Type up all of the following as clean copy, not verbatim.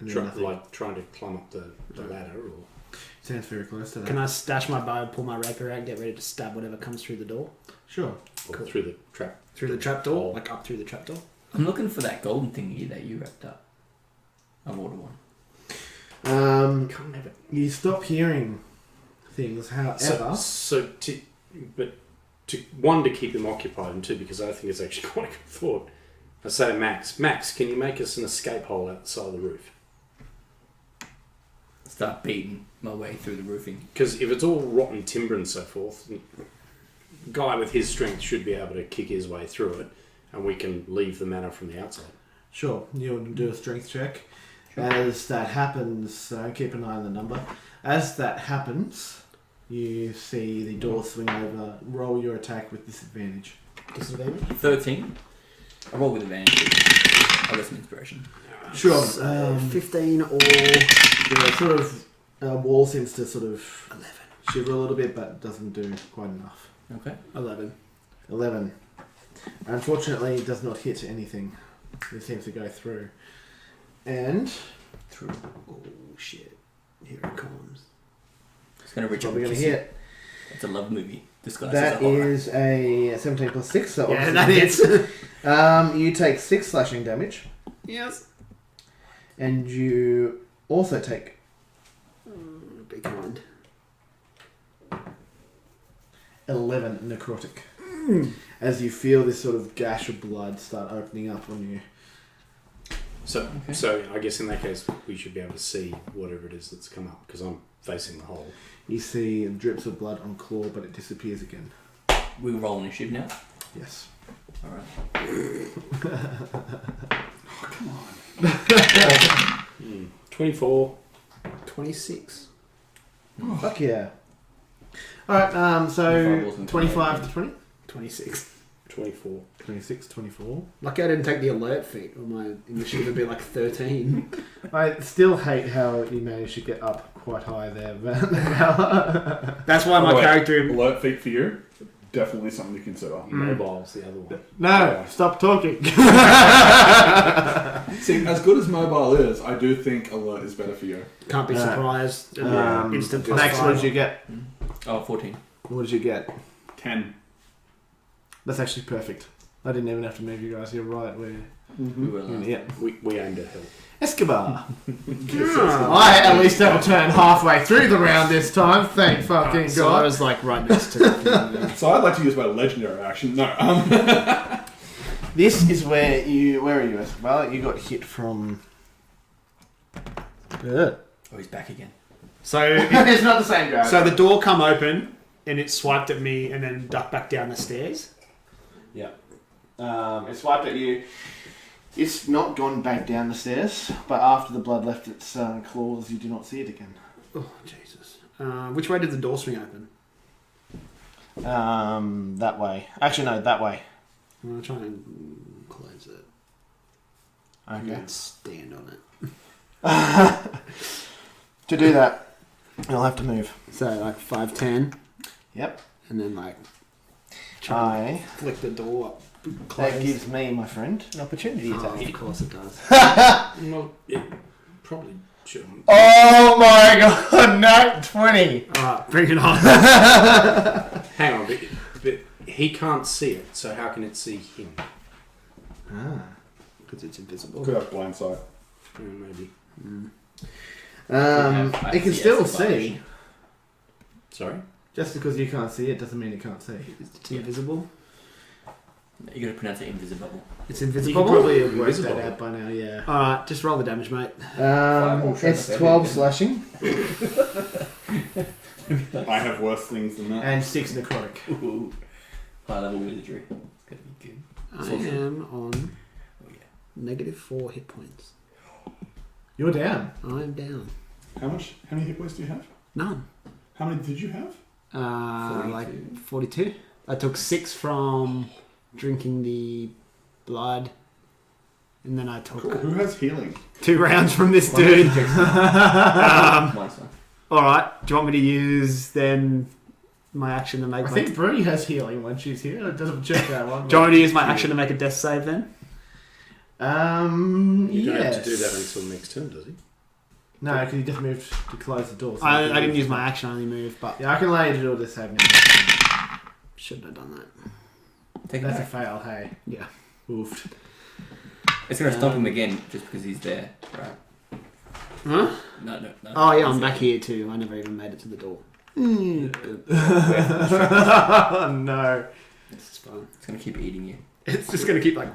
Trying to climb up the ladder, or sounds very close to that. Can I stash my bow, pull my rapier out, and get ready to stab whatever comes through the door? Sure. cool. Through the trap. Through the trap door, like up through the trap door. I'm looking for that golden thingy that you wrapped up. I ordered one. Can't have it. You stop hearing things, however. To keep him occupied, and two, because I think it's actually quite a good thought. I say to Max, can you make us an escape hole outside of the roof? Start beating my way through the roofing. Because if it's all rotten timber and so forth, a guy with his strength should be able to kick his way through it, and we can leave the manor from the outside. Sure, you'll do a strength check. Sure. As that happens, keep an eye on the number. As that happens, you see the door swing over. Roll your attack with disadvantage. Disadvantage? 13. I roll with advantage. I'll get some inspiration. Sure. 15 or... The sort of wall seems to sort of 11. Shiver a little bit, but doesn't do quite enough. Okay. 11. Unfortunately, it does not hit anything. It seems to go through. And... Through. Oh, shit. Here it comes. It's going to reach Probably going to hit. It's a love movie. Disguised That as a horror. is a 17 plus 6. So yeah, that is. You take 6 slashing damage. Yes. And you also take... Be kind. 11 necrotic. As you feel this sort of gash of blood start opening up on you. So I guess in that case, we should be able to see whatever it is that's come up, because I'm facing the hole. You see drips of blood on claw, but it disappears again. We roll initiative now? Yes. Alright. Oh, come on. 24. 26. Fuck yeah. Alright, so 25 to 20? 26. 24. 26, 24. Lucky I didn't take the alert feat, or my initiative would be like 13. I still hate how you managed to get up quite high there. That's why my character... Alert feat for you? Definitely something to consider. Mobile's the other one. No, stop talking. See, as good as mobile is, I do think alert is better for you. Can't be surprised. Instant plus Max, 5. what did you get? Oh, 14. What did you get? 10. That's actually perfect. I didn't even have to move you guys. You're right. We were last. Yeah. We aimed at help. Escobar. I at least have a turn halfway through the round this time. Thank fucking So I God. was like right next to the So I'd like to use my legendary action. No. This is where you... Where are you, Escobar? You got hit from... Oh, he's back again. So It's not the same guy. So the door come open and it swiped at me and then ducked back down the stairs. Yeah. It swiped at you. It's not gone back down the stairs, but after the blood left its claws, you do not see it again. Oh, Jesus. Which way did the door swing open? That way. Actually, no, that way. I'm going to try and close it. Okay. And stand on it. To do that, you'll have to move. So like 5'10". Yep. And then like try and flick the door up. Close. That gives me, my friend, an opportunity attack. Of course it does. Well, it probably shouldn't. Oh my God! Nat 20. Alright, bring it on. Hang on, but he can't see it, so how can it see him? Because it's invisible. Could have blind sight. Yeah, maybe. It can still see. Sorry? Just because you can't see it doesn't mean it can't see. It's invisible. You gotta pronounce it invisible. It's You invisible. can probably have worked Invisible. that out by now, yeah. Alright, just roll the damage, mate. It's 12 slashing I have worse things than that. and 6 necrotic. Ooh. High level wizardry. It's gonna be good. I am on Oh yeah. -4 hit points. You're down. I'm down. How many hit points do you have? None. How many did you have? 42. Like 42. I took 6 from drinking the blood, and then I took Cool. Who has healing? 2 rounds from this dude. Mine's fine. Alright, do you want me to use then my action to make I my... think Bree has healing when she's here. It doesn't check that one. Do you want me to use my action to make a death save then? You don't have Yes. to do that until next turn, does he? No, because you just moved to close the door. So I didn't use my action, I only moved, but Yeah, I can allow you to do all this saving. shouldn't have done that. Take it That's a back. fail, hey. Yeah. Oofed. It's gonna stop him again just because he's there, right? Huh? No. Oh yeah, I'm He's back there. here too. I never even made it to the door. Oh, no. This is fun. It's gonna keep eating you. It's just gonna keep like.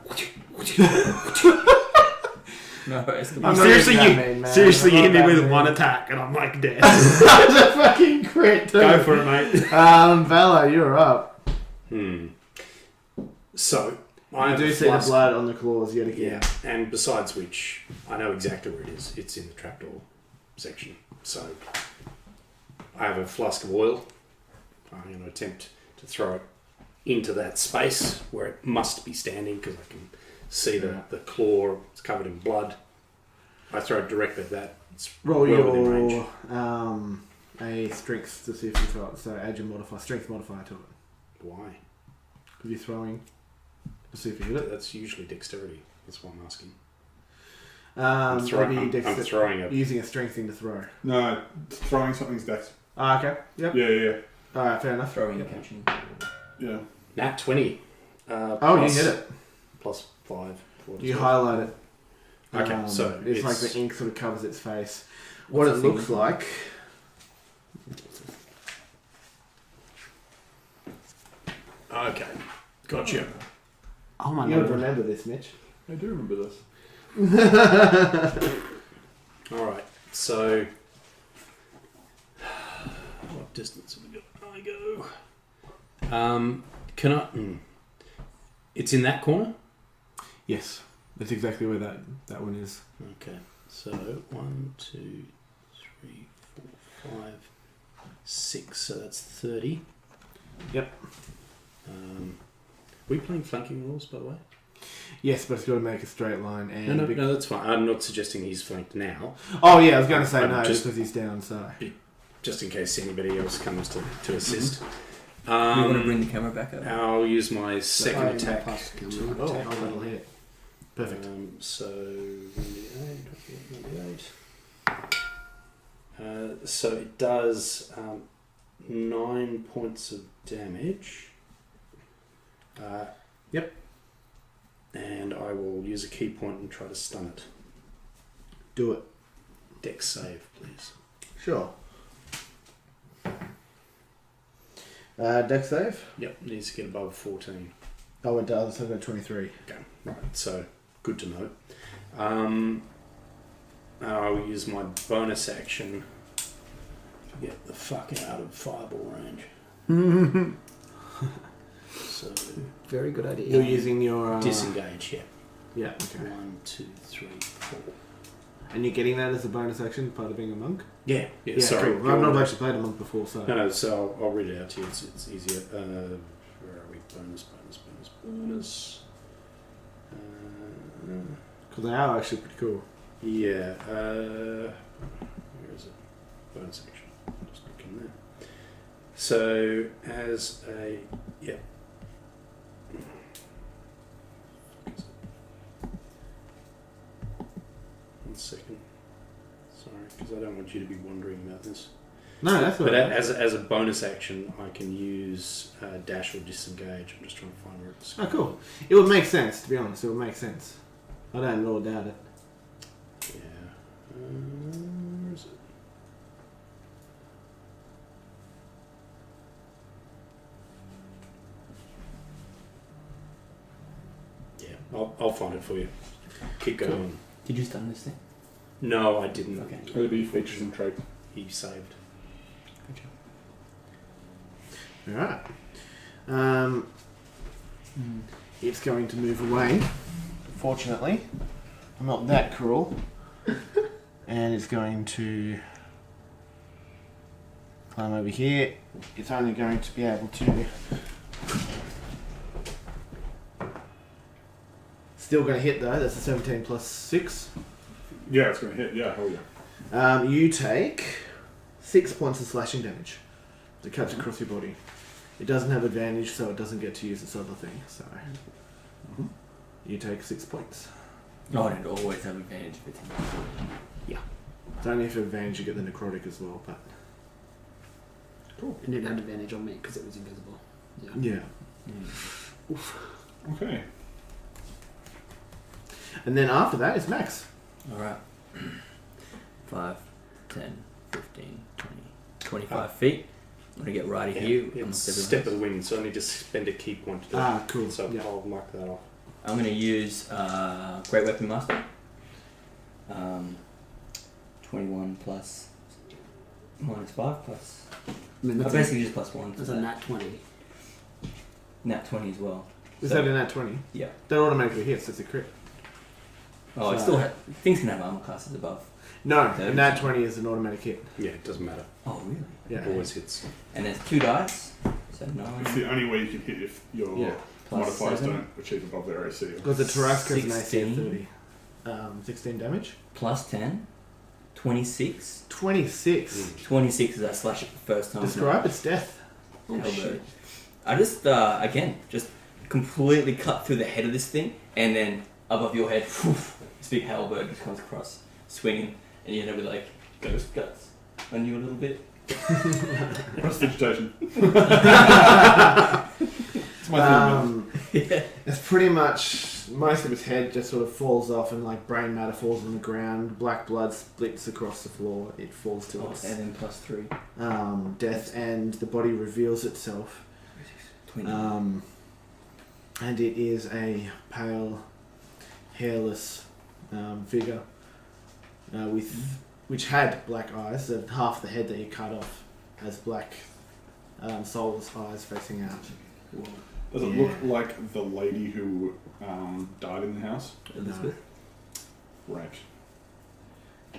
No, Escobar. I'm not Seriously, even that mean, man. seriously, you I'm hit me not with that one mean. attack, and I'm like dead. That's a fucking crit. too. Go for it, mate. Valar, you're up. So I You have do a see the flask. blood on the claws yet again. Yeah, and besides which, I know exactly where it is. It's in the trapdoor section. So I have a flask of oil. I'm going to attempt to throw it into that space where it must be standing because I can see the claw. It's covered in blood. I throw it directly at that. It's Roll well within range. your a strength to see if you throw it. So add your strength modifier to it. Why? Because you're throwing to see if you hit it. That's usually dexterity. That's what I'm asking. Maybe I'm throwing a... using a strength thing to throw. No, throwing something's dex. Ah, okay. Yep. Yeah. Alright, fair enough. Throwing and catching. Yeah. Nat 20. Oh, you hit it. Plus 5. You highlight it. Okay, so it's like the ink sort of covers its face. What it looks like. Okay, gotcha. Oh my You would lord. remember this, Mitch. I do remember this. Alright, so... What distance have we got? I go... can I... It's in that corner? Yes, that's exactly where that one is. Okay, so 1, 2, 3, 4, 5, 6, so that's 30. Yep. Are we playing flanking rules, by the way? Yes, but it's got to make a straight line. And No, that's fine. I'm not suggesting he's flanked now, Oh yeah, I was going to say I'm no, just- because he's down. So just in case anybody else comes to assist. You want to bring the camera back up? I'll use my second Oh, attack. plus the to camera. oh, attack. that'll hit. Perfect. So 1d8, 1d8. So it does 9 points of damage. Yep. And I will use a key point and try to stun it. Do it. Dex save, please. Sure. Dex save. Yep, needs to get above 14. Oh, it does. I've got 23. Okay, right. So good to know. I will use my bonus action to get the fuck out of fireball range. So Very good idea. You're using your disengage. Yeah. Yeah. Okay. 1, 2, 3, 4. And you're getting that as a bonus action, part of being a monk. Yeah. Sorry. Cool. I've not actually played a monk before, so. No. So I'll read it out to you. It's easier. Where are we? Bonus. Because they are actually pretty cool. Yeah. Where is it? Bonus action. Just look in there. So as a yep. One second. Sorry, because I don't want you to be wondering about this. No, that's But what. as a bonus action, I can use dash or disengage. I'm just trying to find where it's. Oh, cool. It would make sense, to be honest. It would make sense. I don't know doubt it. Yeah. Where is it? Yeah, I'll find it for you. Keep going. Did you stun this thing? No, I didn't. Okay. It'll be features and traits. He saved. Alright. It's going to move away. Fortunately, I'm not that cruel. And it's going to climb over here. It's only going to be able to. Still going to hit though. That's a 17 plus 6. Yeah, it's going to hit. Yeah, hell yeah. You take 6 points of slashing damage that cuts across your body. It doesn't have advantage, so it doesn't get to use this other thing. So you take 6 points. No, I don't always have advantage with him. Don't need for advantage, you get the necrotic as well, but And it had advantage on me because it was invisible. yeah. Okay. And then after that is Max. Alright. 5, 10, 15, 20, 25 feet. I'm going to get right here. It's step of the wind, so I need to spend a key point to do it. Cool. So Yeah. I'll mark that off. I'm going to use Great Weapon Master. 21 plus minus 5 plus. I mean, I that's, basically just plus 1. that's a nat 20. Nat 20 as well. Is So- that in that 20? Yeah. That automatically hits, that's a crit. Oh, it So- still things can have armor classes above. No, That and that is- 20 is an automatic hit. Yeah, it doesn't matter. Oh, really? Yeah. It always hits. And there's 2 dice. So It's 9 the only way you can hit if your Yeah. plus modifiers 7 don't achieve above their AC. Because the Tarrasque has an AC of 16. 30. 16 damage. plus 10. 26. 26. 26 as I slash it the first time. Describe its death. Oh, shit. I just, again, just completely cut through the head of this thing, and then above your head, this big halberd just comes across, swinging, and you end up with like ghost guts on you a little bit. Prestidigitation. It's my thing. Yeah. It's pretty much most of its head just sort of falls off and like brain matter falls on the ground. Black blood splits across the floor. It falls to its And then plus 3. death, and the body reveals itself. 20. And it is a pale, hairless figure which had black eyes. And half the head that you cut off has black, soulless eyes facing out. Does it Yeah. look like the lady who died in the house? Elizabeth? Right. I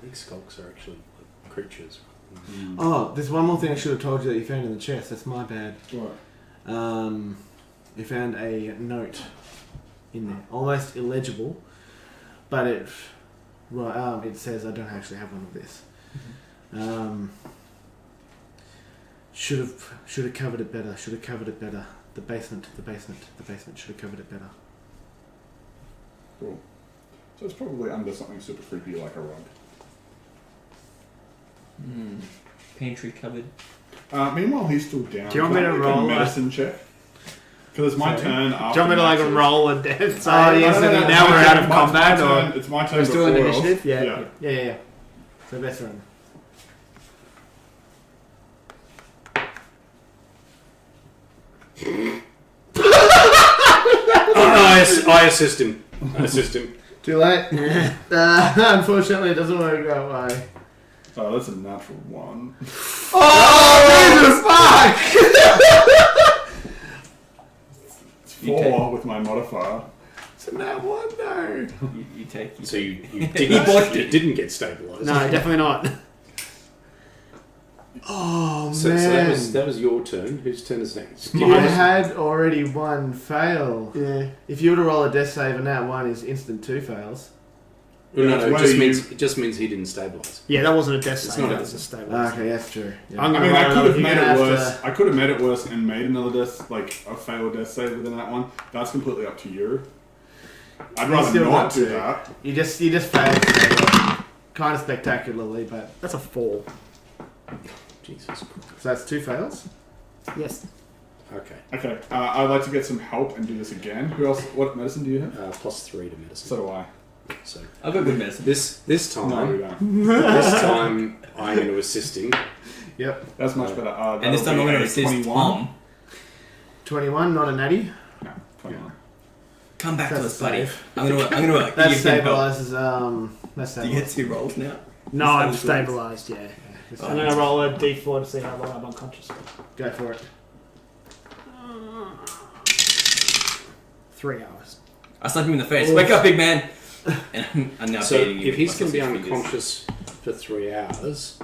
think skulks are actually like creatures. Oh, there's one more thing I should have told you that you found in the chest. That's my bad. What? You found a note in there, almost illegible, but it says, I don't actually have one of this. Should have covered it better. Should have covered it better. The basement should have covered it better. Cool. So it's probably under something super creepy like a rug. Pantry cupboard. Meanwhile, he's still down. Do you want me Can I to make roll a a- medicine check? Because it's my turn after. Do you want me to like Max's. roll a death save? Oh, yeah, so No, now it's we're my out turn- of my combat, turn- or it's my turn we're still in before initiative? else. Yeah. Yeah. So Vesryn. I assist him. Too late. Unfortunately, it doesn't work that way. Oh, that's a natural 1. Oh, Jesus, fuck! It's 4 with my modifier. It's a nat 1, no. You take. So you He didn't, botched you it. didn't get stabilised. No, definitely not. Oh, So man. that was your turn. Whose turn is next? You had already one fail. Yeah. If you were to roll a death save and nat 1 is instant 2 fails. No, That's it why just you- means he didn't stabilise. Yeah, that wasn't a death It's save. not That a- was a stable. Okay, that's true. Yeah. I'm I gonna mean, I roll could have you're made gonna it have worse. I could have made it worse and made another death, like a failed death save within that one. That's completely up to you. I'd rather still not want do to. that. You just failed. Kind of spectacularly, but That's a 4. Jesus. so that's 2 fails. Yes. Okay. Okay, I'd like to get some help and do this again. Who else? What medicine do you have? +3 to medicine. So do I. So I've got good medicine. this time, No, we don't. this time I'm going to assist him. Yep. That's much better. And this time I'm going to assist 21. Tom. 21, not a natty. No, 21. Come back That's to us, buddy. safe. I'm gonna That give him help. stabilizes. That Do you get stabilizes. 2 rolls now? No, I'm Stabilised. stabilised, yeah. Oh, I'm going to roll a d4 to see how long I'm unconscious for. Go for it. 3 hours. I slapped him in the face. Wake up, big man! And I'm now So beating him. if he's with going to my be sausage fingers. unconscious for 3 hours,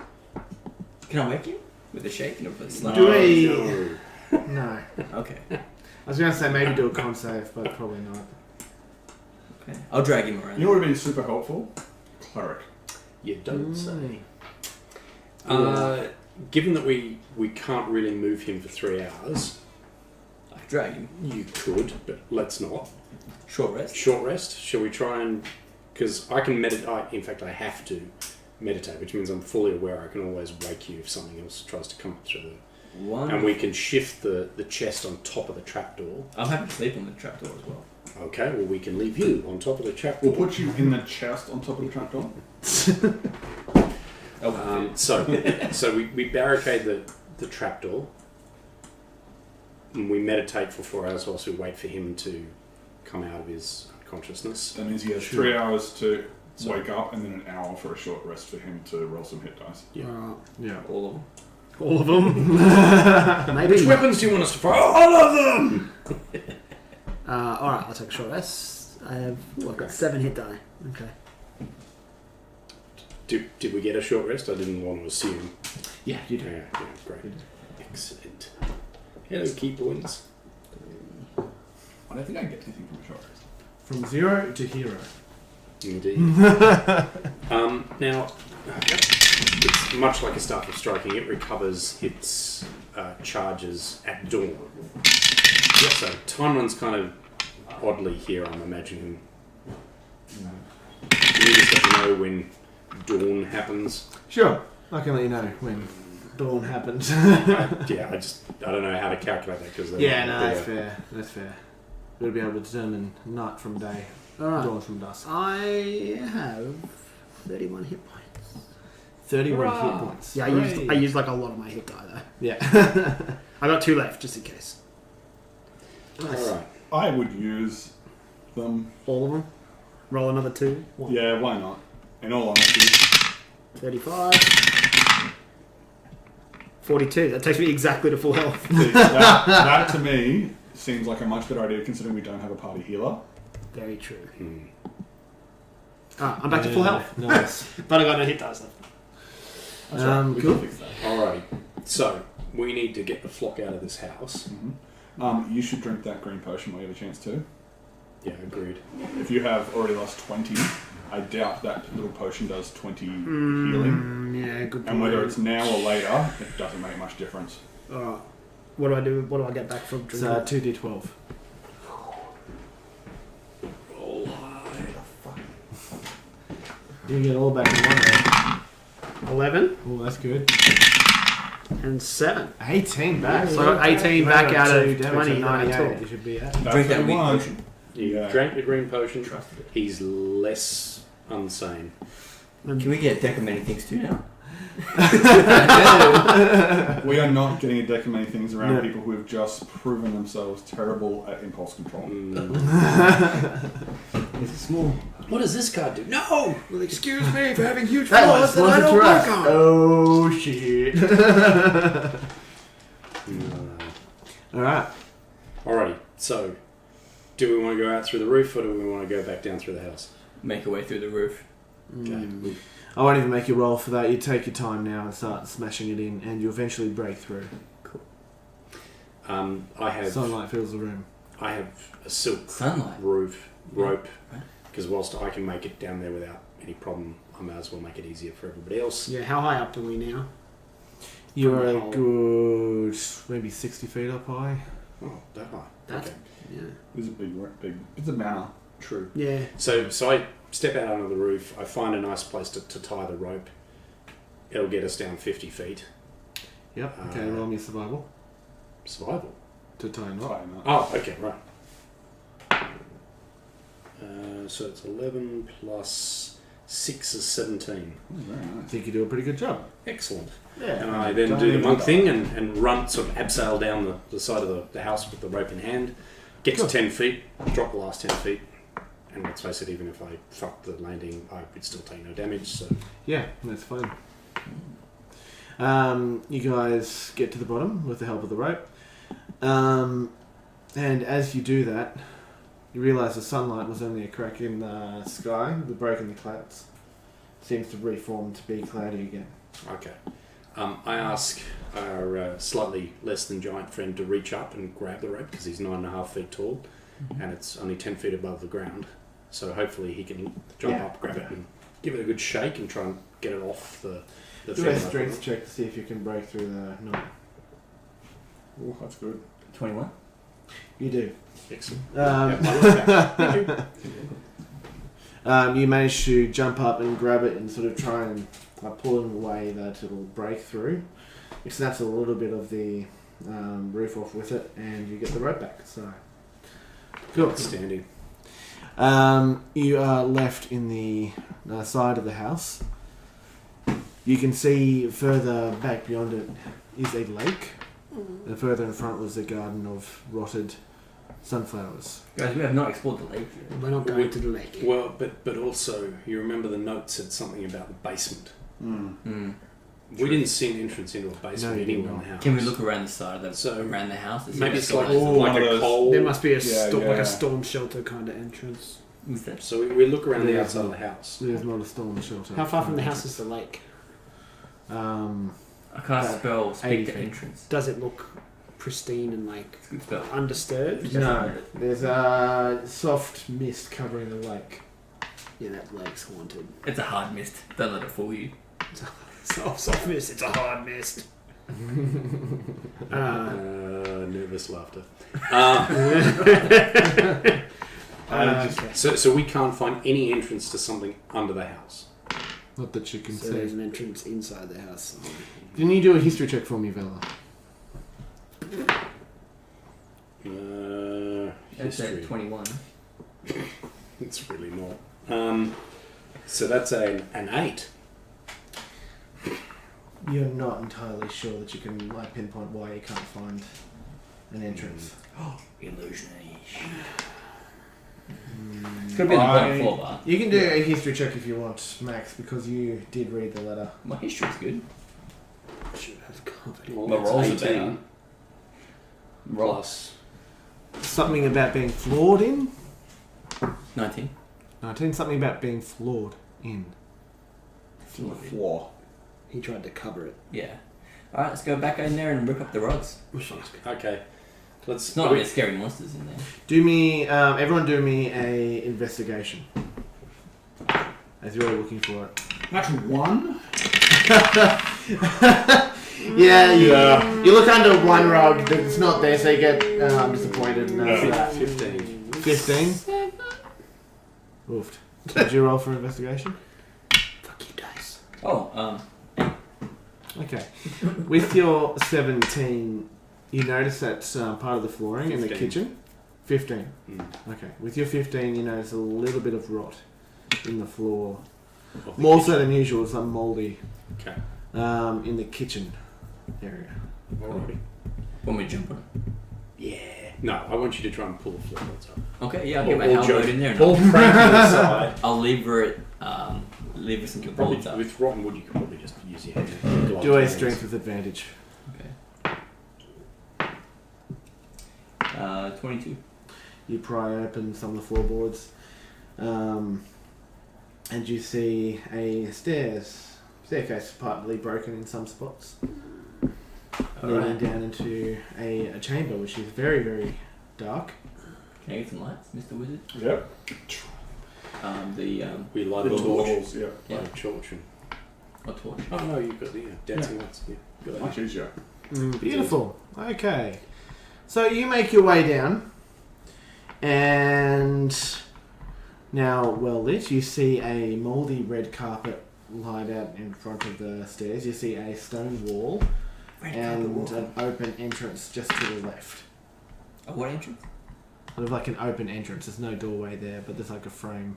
Can I wake you? With a shake and a slap? Do a... no. No. Okay. I was going to say maybe do a con save, but probably not. Okay. I'll drag him around. You know what would be super helpful? Cleric. You don't say. Mm. Given that we can't really move him for 3 hours, I can drag him. you could, but let's not. Short rest. Short rest. Shall we try and? Because I can meditate. In fact, I have to meditate, which means I'm fully aware I can always wake you if something else tries to come up through the... One. And we can shift the chest on top of the trapdoor. I'm happy to sleep on the trapdoor as well. Okay, well we can leave you on top of the trapdoor. We'll put you in the chest on top of the trapdoor. So we barricade the trapdoor, and we meditate for 4 hours whilst we wait for him to come out of his unconsciousness. That means he has 3 hours to wake up and then an hour for a short rest for him to roll some hit dice. Yeah. Yeah. All of them. All of them. Maybe. Which weapons do you want us to fire? All of them! Alright, I'll take a short rest. I have, I've got 7 hit die. Okay. Did we get a short rest? I didn't want to assume. Yeah, you do. Yeah, great. Excellent. Hello, key points. I don't think I get anything from a short rest. From 0 to hero. Indeed. Now, it's much like a staff of striking. It recovers its charges at dawn. So time runs kind of oddly here. I'm imagining. Can you just let me know when dawn happens? Sure. I can let you know when dawn happens. I don't know how to calculate that because That's fair. That's fair. We'll be able to determine night from day, Alright. dawn from dusk. I have 31 hit points. 31 Hurrah! hit points. Yeah, I used like a lot of my hit die though. Yeah. I got 2 left just in case. All right. I would use them. All of them. Roll another 2. Yeah, why not? In all honesty. 35. 42. That takes me exactly to full health. that to me seems like a much better idea considering we don't have a party healer. Very true. Hmm. I'm back to full health. Nice. But I got no hit dice left. That's right, we cool. can fix that. Alrighty. So we need to get the flock out of this house. You should drink that green potion while you have a chance to. Yeah, agreed. If you have already lost 20, I doubt that little potion does 20 healing. Yeah, good point. And whether it's now or later, it doesn't make much difference. Alright. What do I do? What do I get back from It's drinking? 2d12. Roll high. You get all back in 1 11 Oh, that's good. and 7. 18 back. So I got 18 back out of 2 20 damage, so 98 total. you should be at. Drink that weak one. potion. You Yeah. drank the green potion. Trusted it. He's less unsane. Can we get a deck of many things too now? We are not getting a deck of many things around No. people who have just proven themselves terrible at impulse control. It's small. What does this guy do? No! Well, excuse me for having huge That flaws that I don't work on. Oh, shit. Alright. Alrighty. So, do we want to go out through the roof or do we want to go back down through the house? Make our way through the roof. Okay. I won't even make you roll for that. You take your time now and start smashing it in, and you eventually break through. I have Sunlight fills the room. I have a silk Sunlight. rope Right. because whilst I can make it down there without any problem, I may as well make it easier for everybody else. Yeah, how high up are we now? You're a From the good, maybe 60 feet up high. Oh, that high. That's Okay. yeah. It's a big. It's a manor. True. Yeah. So I step out onto the roof. I find a nice place to tie the rope. It'll get us down 50 feet. Yep. Okay, roll me survival Survival. to tie a knot. Fine, no. Oh, okay, right. So it's 11 plus 6 is 17. Oh, very I nice. think you do a pretty good job. Excellent. Yeah. And I then do the monk thing and run, sort of abseil down the side of the house with the rope in hand. Get to 10 feet, drop the last 10 feet. And let's face it, even if I fucked the landing, I would still take no damage. So Yeah, that's fine. You guys get to the bottom with the help of the rope. And as you do that, you realise the sunlight was only a crack in the sky. The break in the clouds seems to reform to be cloudy again. okay. I ask our slightly less than giant friend to reach up and grab the rope because he's 9.5 feet tall, and it's only 10 feet above the ground. So hopefully he can jump up, grab it, and give it a good shake and try and get it off the Do thing. a strength check to see if you can break through the knot. Oh, that's good. 21. You do. Excellent. You manage to jump up and grab it and sort of try and like pulling away that it'll break through. It snaps a little bit of the roof off with it, and you get the rope back. So cool. Outstanding. You are left in the side of the house. You can see further back beyond it is a lake, and further in front was a garden of rotted sunflowers. Guys, we have not explored the lake yet. We're not going to the lake. Well, but also, you remember the note said something about the basement. We didn't see an entrance into a basement No, you did anywhere in not. the house. Can we look around the side of So, around the house? to see Maybe what's it's like, going on? Oh, like one of a those- coal. There must be a Yeah, like yeah. a storm shelter kind of entrance. Who's that? So we look around the Yeah. outside of the house. There's not a storm shelter. How far from the house is the lake? I can't About speak 80 the feet. entrance. Does it look pristine and like It's a good spell. undisturbed? No, there's a soft mist covering the lake. Yeah, that lake's haunted. It's a hard mist. Don't let it fool you. Soft mist. It's a hard mist. Nervous laughter. Okay. So we can't find any entrance to something under the house. Not that you can So there's see. an entrance inside the house. Can you do a history check for me, Valar? It's History. at 21. It's really not. So that's an 8. You're not entirely sure that you can like pinpoint why you can't find an entrance. Illusionation. It's gonna be on the bottom floor, but You can do a history check if you want, Max, because you did read the letter. my history's good. Should have covered. Well, My that's rolls are 18 better. Roll. plus. Something about being flawed in? 19. 19. Something about being flawed in. Floor. He tried to cover it. Yeah. Alright, let's go back in there and rip up the rugs. Okay. Let's. It's not like there's scary monsters in there. Do me, everyone do me a investigation. As you're all looking for it. Natural 1. Yeah, you look under one rug, but it's not there, so you get disappointed. And that's that. 15. 15. Oofed. Did you roll for investigation? Fuck you, dice. Oh, Okay. With your 17, you notice that part of the flooring in the 15. kitchen. 15. Mm. Okay. With your 15, you notice a little bit of rot in the floor. Of the More kitchen. so than usual, it's like mouldy. Okay. In the kitchen area. Alrighty. when we jump on it. Yeah. No, I want you to try and pull the floorboards up. Okay, yeah, I'll get my Or elbow jump- in there and Or I'll, crank to the side. I'll lever it, lever some Could probably, boards up. with rotten wood, you could probably just use your hand. Do a strength with advantage. Okay. 22. You pry open some of the floorboards, and you see a staircase partly broken in some spots, leading Alright. down into a chamber which is very, very dark. Can I get some lights, Mr. Wizard? Yep. We light The a torch. walls, yeah. Yeah. Light a torch. A torch. Oh no, you've got the dancing lights. Yeah. Good idea. Much easier. Beautiful. Okay. So you make your way down, and now, well lit, you see a mouldy red carpet lied out in front of the stairs. You see a stone wall and an open entrance just to the left. A what entrance? Sort of like an open entrance. There's no doorway there, but there's like a frame.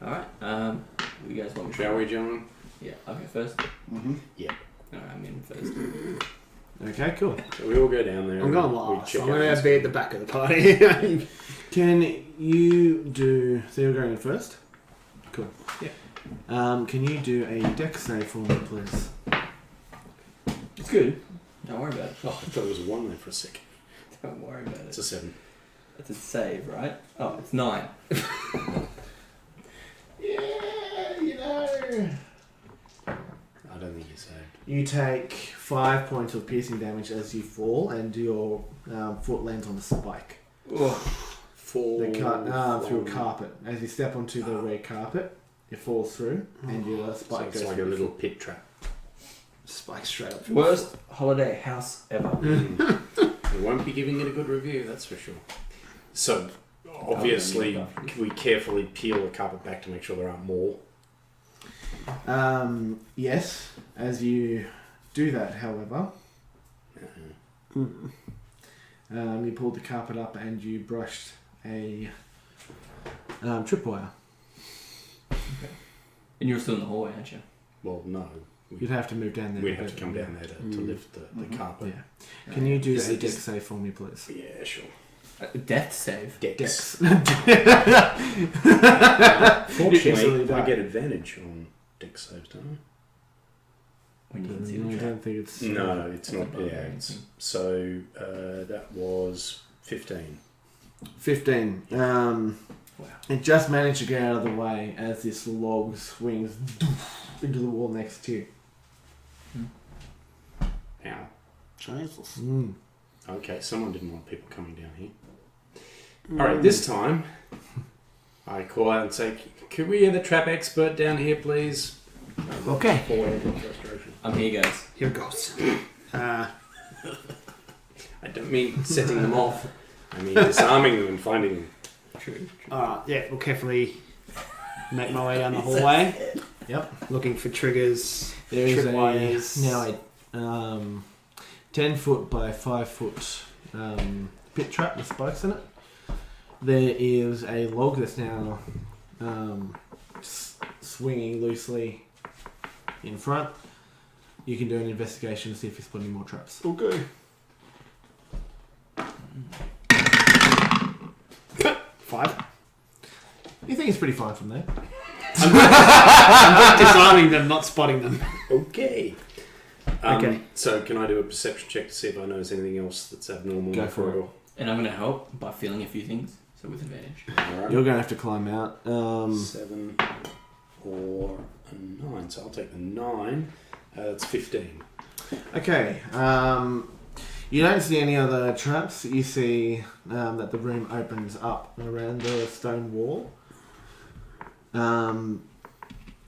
Alright, you guys want me to Shall we, gentlemen? Yeah, I'll go first. Mm-hmm. Alright, I'm in first. Okay, cool. So we all go down there. I'm going and we last. check I'm out going this- to be at the back of the party. Can you do... So you're going in first? Cool. Yeah. Can you do a dex save for me, please? It's good. Don't worry about it. Oh, I thought it was a 1 there for a second. Don't worry about It's it. a 7. It's a save, right? Oh, it's 9. Yeah, you know... I don't think you saved. You take 5 points of piercing damage as you fall, and your foot lands on the spike. Four. They cut through a carpet. As you step onto the red carpet, it falls through, and your So spike it's goes like a through. little pit trap. Spike straight up. Worst holiday house ever. We won't be giving it a good review, that's for sure. So, obviously, we carefully peel the carpet back to make sure there aren't more. Yes, as you do that, however, you pulled the carpet up and you brushed a tripwire. And you're still in the hallway, aren't you? Well, no. You'd have to move down there. We'd have to come down there to lift the carpet. Yeah. Can you do Is a it dex just- save for me, please? Yeah, sure. Death save. Dex. Easily Fortunately, I die. get advantage on dex saves, don't I? When you can see I the trap. don't think it's... No, it's not. That's a Yeah, barbarian it's, thing. so that was 15. 15. Wow. It just managed to get out of the way as this log swings into the wall next to you. Ow. Jesus. Okay, someone didn't want people coming down here. Alright, this time I call out and say, could we hear the trap expert down here, please? Okay. Forward in frustration. I'm here, guys. Here goes. I don't mean setting them off. I mean disarming them and finding them. True. Yeah, we'll carefully make my way down the hallway. Yep. Looking for triggers. There is tripwires. now a 10 foot by 5 foot pit trap with spikes in it. There is a log that's now swinging loosely in front. You can do an investigation to see if you spot any more traps. Okay. 5. You think it's pretty fine from there? I'm not disarming them, not spotting them. Okay. Okay. So can I do a perception check to see if I notice anything else that's abnormal? Go in the for it. corridor? And I'm going to help by feeling a few things, so with advantage. Alright. You're going to have to climb out. 7 or a 9. So I'll take the 9. That's 15. Okay. You don't see any other traps. You see that the room opens up around the stone wall. And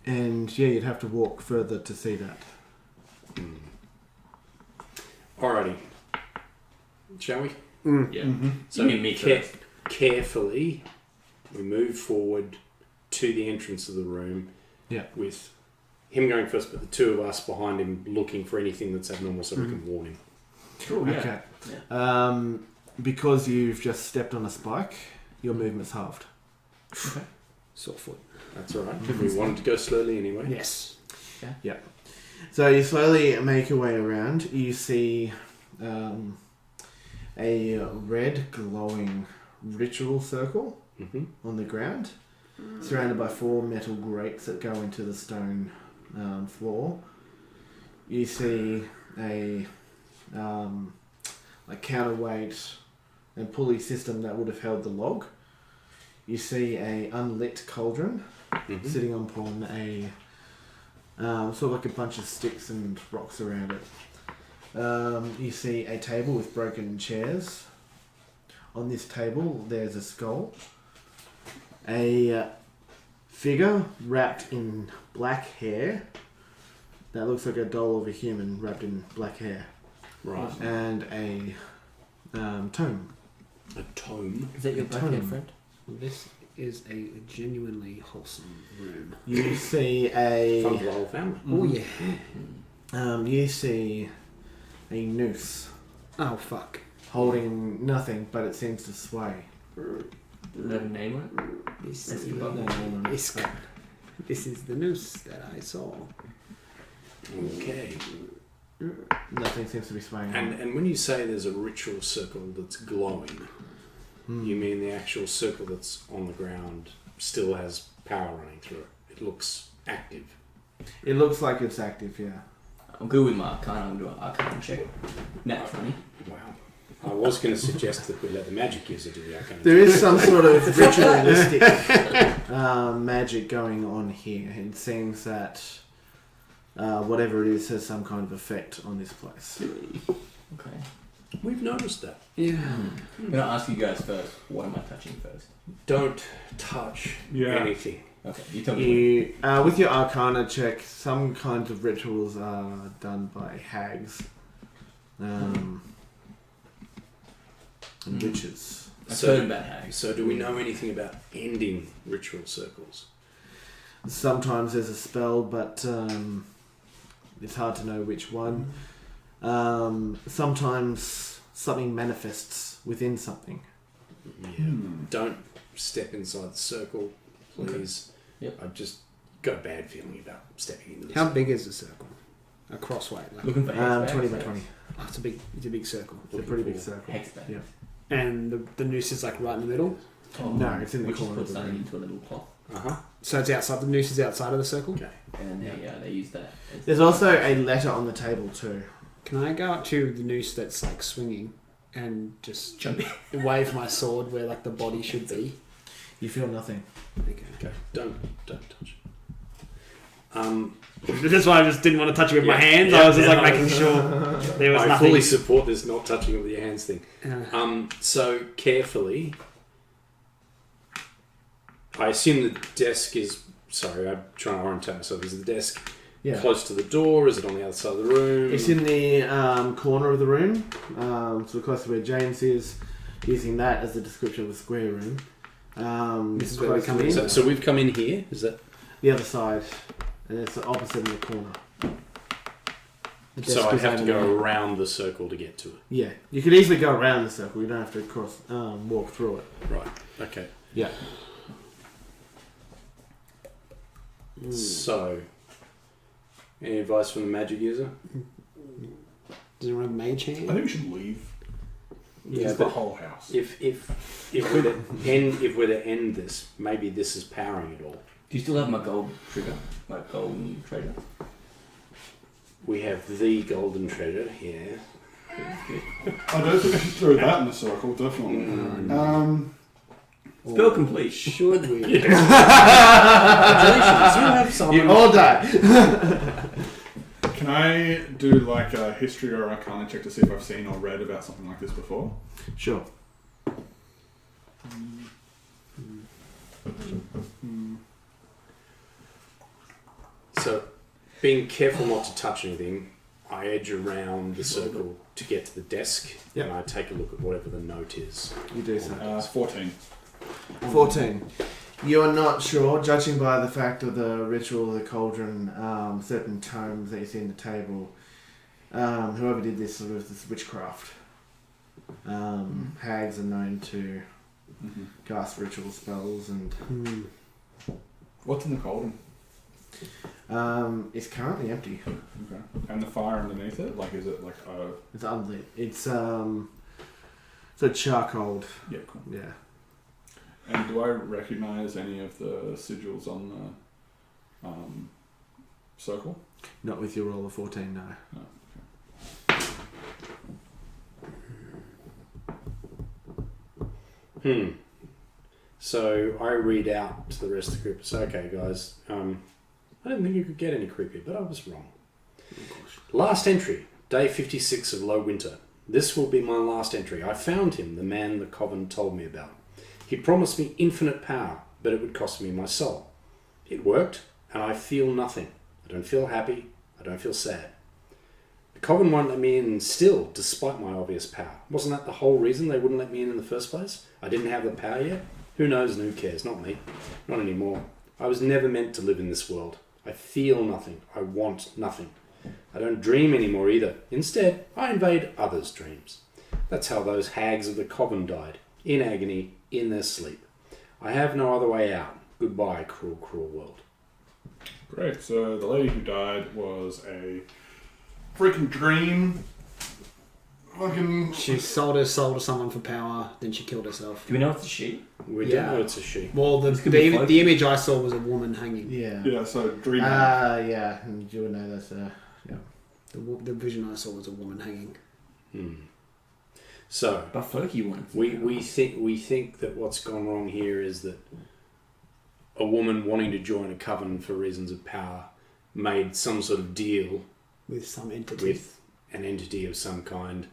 yeah, you'd have to walk further to see that. Alrighty. Shall we? Yeah. So You mean me first. carefully, we move forward to the entrance of the room. Yeah. With him going first, but the two of us behind him looking for anything that's abnormal so we can warn him. Cool, yeah. Okay. Yeah. Because you've just stepped on a spike, your movement's halved. Okay. Sore foot. That's alright. We wanted to go slowly anyway. Yes. So you slowly make your way around. You see a red glowing ritual circle Mm-hmm. on the ground, surrounded by 4 metal grates that go into the stone floor. You see a counterweight and pulley system that would have held the log. You see a unlit cauldron sitting upon a sort of like a bunch of sticks and rocks around it. You see a table with broken chairs. On this table, there's a skull. A figure wrapped in black hair that looks like a doll of a human wrapped in black hair. Right. And a tome. A tome. Is that your Tone. blackhead friend? This is a genuinely wholesome room. You see a... Fun for the whole family. Oh yeah. you see a noose Oh fuck. holding nothing, but it seems to sway. Does it have a name on This Escobar. is, this is the noose that I saw. Okay. Nothing seems to be swaying. And when you say there's a ritual circle that's glowing, you mean the actual circle that's on the ground still has power running through it? It looks active. It looks like it's active, yeah. I'm good with my Arcana. I'm doing an Arcana check. Naturally. Wow. I was going to suggest that we let the magic user do the arcana. There is some sort of ritualistic magic going on here. It seems that whatever it is has some kind of effect on this place. Okay. We've noticed that. Yeah. I'm going to ask you guys first. What am I touching first? Don't touch anything. Okay, you tell me. You, with your Arcana check, some kinds of rituals are done by hags and witches. I've heard about hags. So do we know anything about ending ritual circles? Sometimes there's a spell, but it's hard to know which one. Sometimes something manifests within something. Yeah. Don't step inside the circle, please. Okay. Yep. I've just got a bad feeling about stepping into this. How big is the circle? A crossway. Like, Looking for hex 20 bags, by 20. oh, it's a big circle. It's a pretty big circle. Hex bag. Yeah. And the noose is like right in the middle. Oh, No, it's in the we just corner put of the something room. into a little cloth, Uh-huh. So it's outside. The noose is outside of the circle. Okay. and then they use that. As There's also a letter on the table too. Can I go up to the noose that's like swinging and just jump in. wave my sword where like the body should be? You feel nothing. Okay. Okay. Don't touch. That's why I just didn't want to touch it with my Yeah, hands. yeah, I was just like yeah. making sure there was I nothing. fully support this not touching it with your hands thing. Uh, So carefully, I assume the desk is. Sorry, I'm trying to orientate myself. Is the desk Yeah. close to the door? Is it on the other side of the room? It's in the corner of the room, so close to where James is, using that as the description of a square room. This is where we close come to in. the- So we've come in here. Is that? The other side, and it's opposite in the corner. the So desk I is have to over go there. around the circle to get to it. Yeah, you could easily go around the circle. You don't have to walk through it. Right. Okay. Yeah. So, any advice from the magic user? Does anyone have mage I hand? think we should leave. Yeah, Just the but whole house. if we're to end this, maybe this is powering it all. Do you still have my gold trigger? My golden treasure? We have the golden treasure here. I don't think I should throw that in the circle, definitely. Spell complete. Should we? Congratulations, you have some. You all die. Can I do like a history or arcana check to see if I've seen or read about something like this before? Sure. So, being careful not to touch anything, I edge around the circle to get to the desk, Yep. and I take a look at whatever the note is. You do so. 14. 14. You're not sure, judging by the fact of the ritual, the cauldron, certain tomes that you see in the table. Whoever did this sort of this witchcraft. Hags are known to cast ritual spells, and What's in the cauldron? it's currently empty. Okay. And the fire underneath it? Like, is it like a... It's unlit. It's a charcoal. Yeah, cool. Yeah. And do I recognise any of the sigils on the circle? Not with your roll of 14, no. So I read out to the rest of the group. It's okay, guys. I didn't think you could get any creepier, but I was wrong. Last entry, day 56 of low winter. This will be my last entry. I found him, the man the coven told me about. He promised me infinite power, but it would cost me my soul. It worked, and I feel nothing. I don't feel happy. I don't feel sad. The coven won't let me in still, despite my obvious power. Wasn't that the whole reason they wouldn't let me in the first place? I didn't have the power yet? Who knows and who cares? Not me. Not anymore. I was never meant to live in this world. I feel nothing. I want nothing. I don't dream anymore either. Instead, I invade others' dreams. That's how those hags of the coven died. In agony, in their sleep. I have no other way out. Goodbye, cruel, cruel world. Great. So the lady who died was a freaking dream. Fucking... She sold her soul to someone for power, then she killed herself. Do we know it's a she? We Yeah. don't know it's a she. Well, This could be the image I saw was a woman hanging. Yeah. Yeah, so dream. Yeah, and you would know that's The vision I saw was a woman hanging. So But Floki wanted. we think that what's gone wrong here is that a woman wanting to join a coven for reasons of power made some sort of deal With some entity. with an entity of some kind,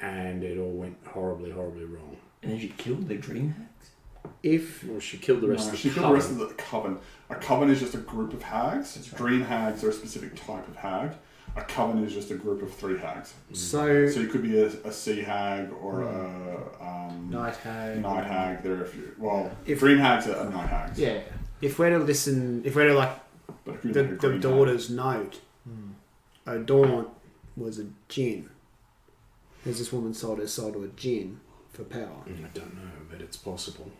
and it all went horribly, horribly wrong. And then she killed the dream hags? Well, she killed the rest of the she coven. killed the rest of the coven. A coven is just a group of hags. Dream hags are a specific type of hag. A coven is just a group of 3 hags. So So you could be a sea hag or a night hag. night hag. There are a few. Well, If- dream hags are night hags. Yeah. if we're to listen, if we're to like But if you're the like a green daughter's note, Adorn was a djinn. Has this woman sold her soul to a djinn for power? I don't know, but it's possible.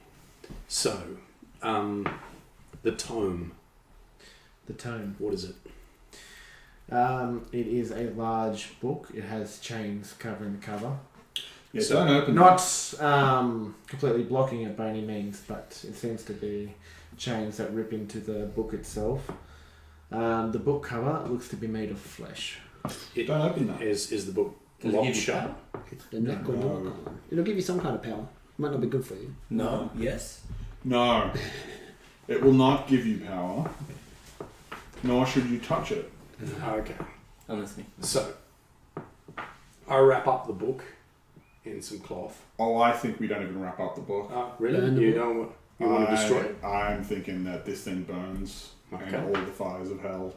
So, the tome. The tome. What is it? It is a large book. It has chains covering the cover. Yeah, don't open Not completely blocking it by any means, but it seems to be chains that rip into the book itself. The book cover looks to be made of flesh. It Don't open that. is the book Does it locked give you shut? power? The neck or No. the It'll give you some kind of power. Might not be good for you. No. Yes. No. It will not give you power, nor should you touch it. Okay. I'm listening. So, I wrap up the book in some cloth. Oh, I think we don't even wrap up the book. Really? Burn the You book? don't want, you want to destroy it? I'm thinking that this thing burns Okay. and all the fires of hell.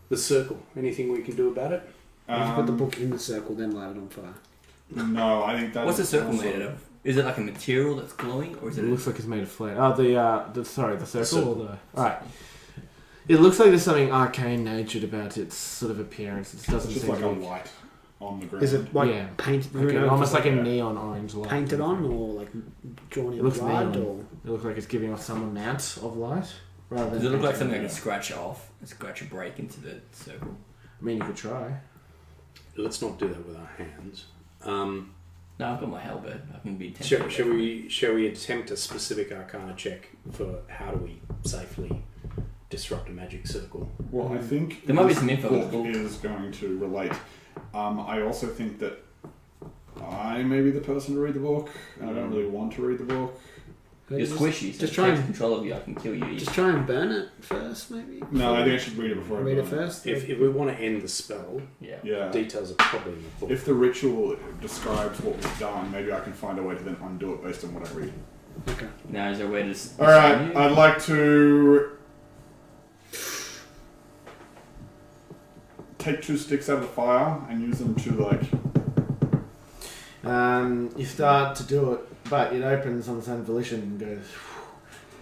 The circle. Anything we can do about it? Just put the book in the circle, then light it on fire. No, I think that. What's the is circle also- made out of? Is it like a material that's glowing, or is It it? looks like it's made of flesh. Oh, the circle circle. or the... Alright. It looks like there's something arcane natured about its sort of appearance. It It's doesn't just seem like to a be... light on the ground. Is it like Yeah. painted? Like you know, almost like a yeah. neon orange light. painted on, or like drawn in It looks blood, neon. or It looks like it's giving off some amount of light. Rather than Does it look like painted. something I can scratch off and scratch a break into the circle? I mean, you could try. Let's not do that with our hands. No, I've got my halberd. I can be. Shall we attempt a specific arcana check for how do we safely disrupt a magic circle? Well, I think There might be this some info in the book book. is going to relate. I also think that I may be the person to read the book. I don't really want to read the book. You're squishy. So just try and control of you. I can kill you. just try and burn it first, maybe. No, I think I should read it before I Read it burn first. If we want to end the spell, Yeah. Yeah. details are probably in the book. If the ritual describes what was done, maybe I can find a way to then undo it based on what I read. Okay. Now is there a way to? All right, I'd like to take 2 sticks out of the fire and use them to like. You start to do it, but it opens on its own volition and goes.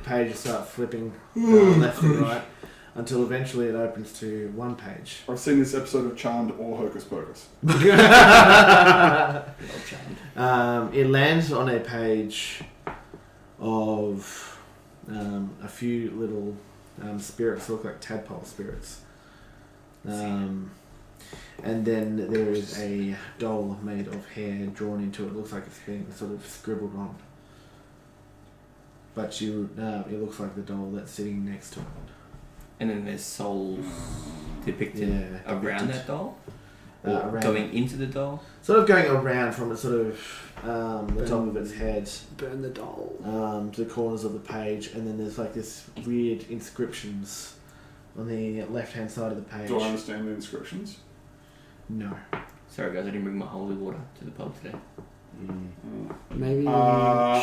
Pages start flipping left and right until eventually it opens to one page. I've seen this episode of Charmed or Hocus Pocus. It lands on a page of a few little spirits, look like tadpole spirits. And then there is a doll made of hair drawn into it. It looks like it's been sort of scribbled on. But it looks like the doll that's sitting next to it. And then there's souls depicted Yeah, around depicted. that doll, or Around going into the doll. Sort of going around from it, sort of the top of its head Burn the doll. to the corners of the page, and then there's like this weird inscriptions on the left-hand side of the page. Do I understand the inscriptions? No. Sorry guys, I didn't bring my holy water to the pub today. Maybe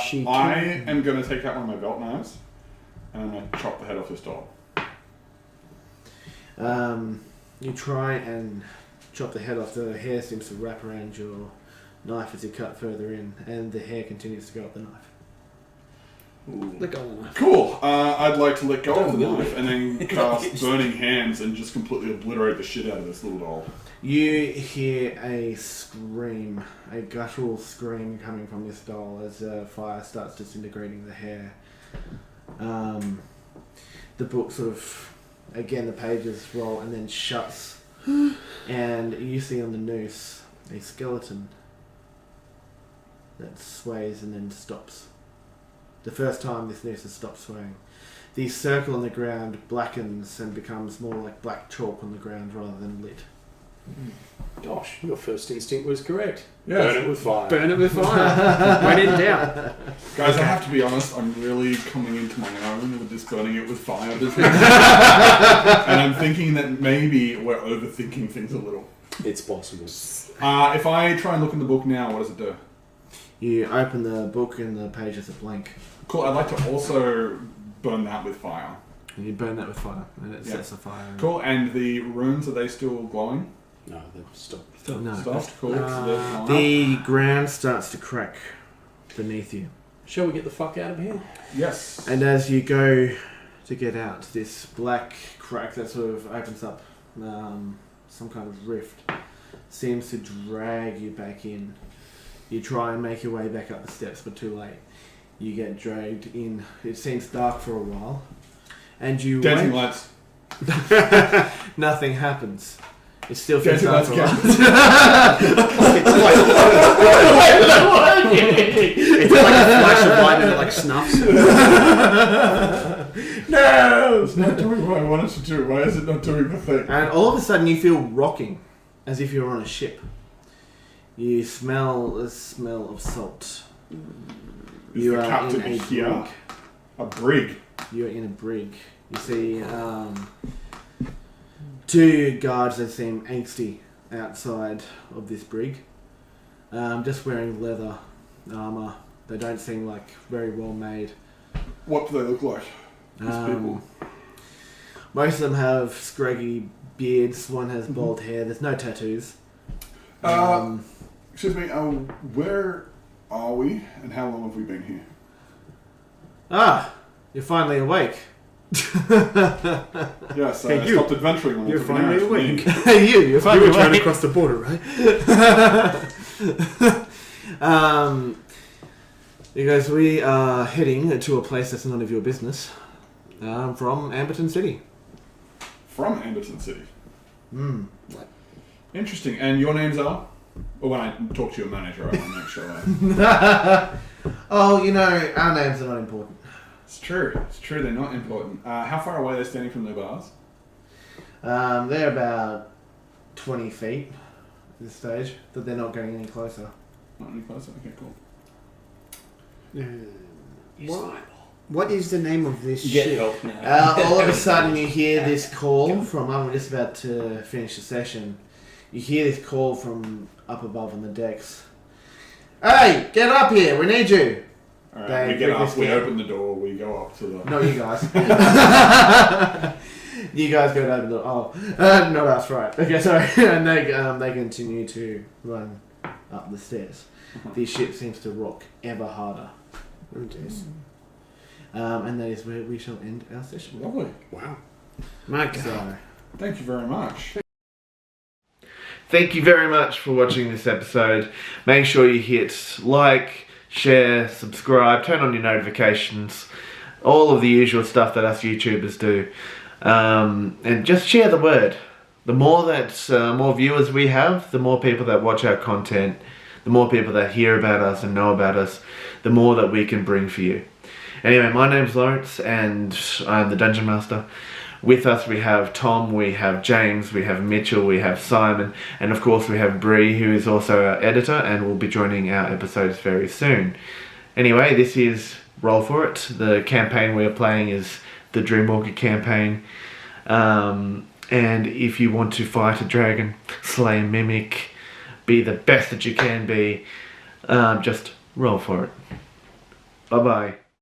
she. I am going to take out one of my belt knives and I'm going to chop the head off this doll. You try and chop the head off. The hair seems to wrap around your knife as you cut further in, and the hair continues to go up the knife. Ooh. Let go of the knife. Cool. I'd like to let go of the Don't knife and then cast Burning Hands and just completely obliterate the shit out of this little doll. You hear a scream, a guttural scream coming from this doll as fire starts disintegrating the hair. The book sort of, again, the pages roll and then shuts. And you see on the noose a skeleton that sways and then stops. The first time this noose has stopped swaying. The circle on the ground blackens and becomes more like black chalk on the ground rather than lit. Gosh, your first instinct was correct. Yes. Burn it with fire. Burn it with fire. When in doubt. Guys, I have to be honest, I'm really coming into my own with this burning it with fire business. And I'm thinking that maybe we're overthinking things a little. It's possible. If I try and look in the book now, what does it do? You open the book and the pages are blank. Cool, I'd like to also burn that with fire. And you burn that with fire, and it Yeah. sets the fire. Cool, and the runes, are they still glowing? No, they've stopped. No. Stopped? Cool. So they're glowing up. The ground starts to crack beneath you. Shall we get the fuck out of here? Yes. And as you go to get out, this black crack that sort of opens up some kind of rift seems to drag you back in. You try and make your way back up the steps, but too late. You get dragged in. It seems dark for a while. And you Dancing wait. lights. Nothing happens. It still feels Dancing dark lights for a while. It's like a flash of light and it like snuffs. No! It's not doing what I want it to do. Why is it not doing the thing? And all of a sudden you feel rocking, as if you're on a ship. You smell the smell of salt. Is You the are captain in a here? brig. A brig. You're in a brig. You see two guards that seem angsty outside of this brig. Just wearing leather armour. They don't seem like very well made. What do they look like? These people. Most of them have scraggy beards. One has bald hair. There's no tattoos. Excuse me, where are we and how long have we been here? You're finally awake. Yes, Hey, I you. stopped adventuring when I You're took an finally arrow from awake. me. You're You finally were trying to awake. cross the border, right? Because we are heading to a place that's none of your business. From Amberton City. From Amberton City. What? Interesting. And your names are? Or when I talk to your manager, I want to make sure I... Oh, our names are not important. It's true. It's true, they're not important. How far away are they standing from their bars? They're about 20 feet at this stage, but they're not getting any closer. Not any closer? Okay, cool. What is the name of this You get ship? help now. All of a sudden you hear this call from, I'm just about to finish the session, you hear this call from up above on the decks. Hey, get up here, we need you. Alright, They we get bring up, this we down. open the door, we go up to the... No, you guys. You guys go over the... Oh, no, that's right. Okay, sorry. And they continue to run up the stairs. The ship seems to rock ever harder. Oh, jeez. And that is where we shall end our session. Lovely. Wow. My God. So, Thank you very much. thank you very much for watching this episode. Make sure you hit like, share, subscribe, turn on your notifications, all of the usual stuff that us YouTubers do. And just share the word. The more more viewers we have, the more people that watch our content, the more people that hear about us and know about us, the more that we can bring for you. Anyway, my name's Laurence and I'm the Dungeon Master. With us we have Tom, we have James, we have Mitchell, we have Simon, and of course we have Bree, who is also our editor and will be joining our episodes very soon. Anyway, this is Roll For It. The campaign we're playing is the Dreamwalker campaign. And if you want to fight a dragon, slay a mimic, be the best that you can be, just roll for it. Bye bye.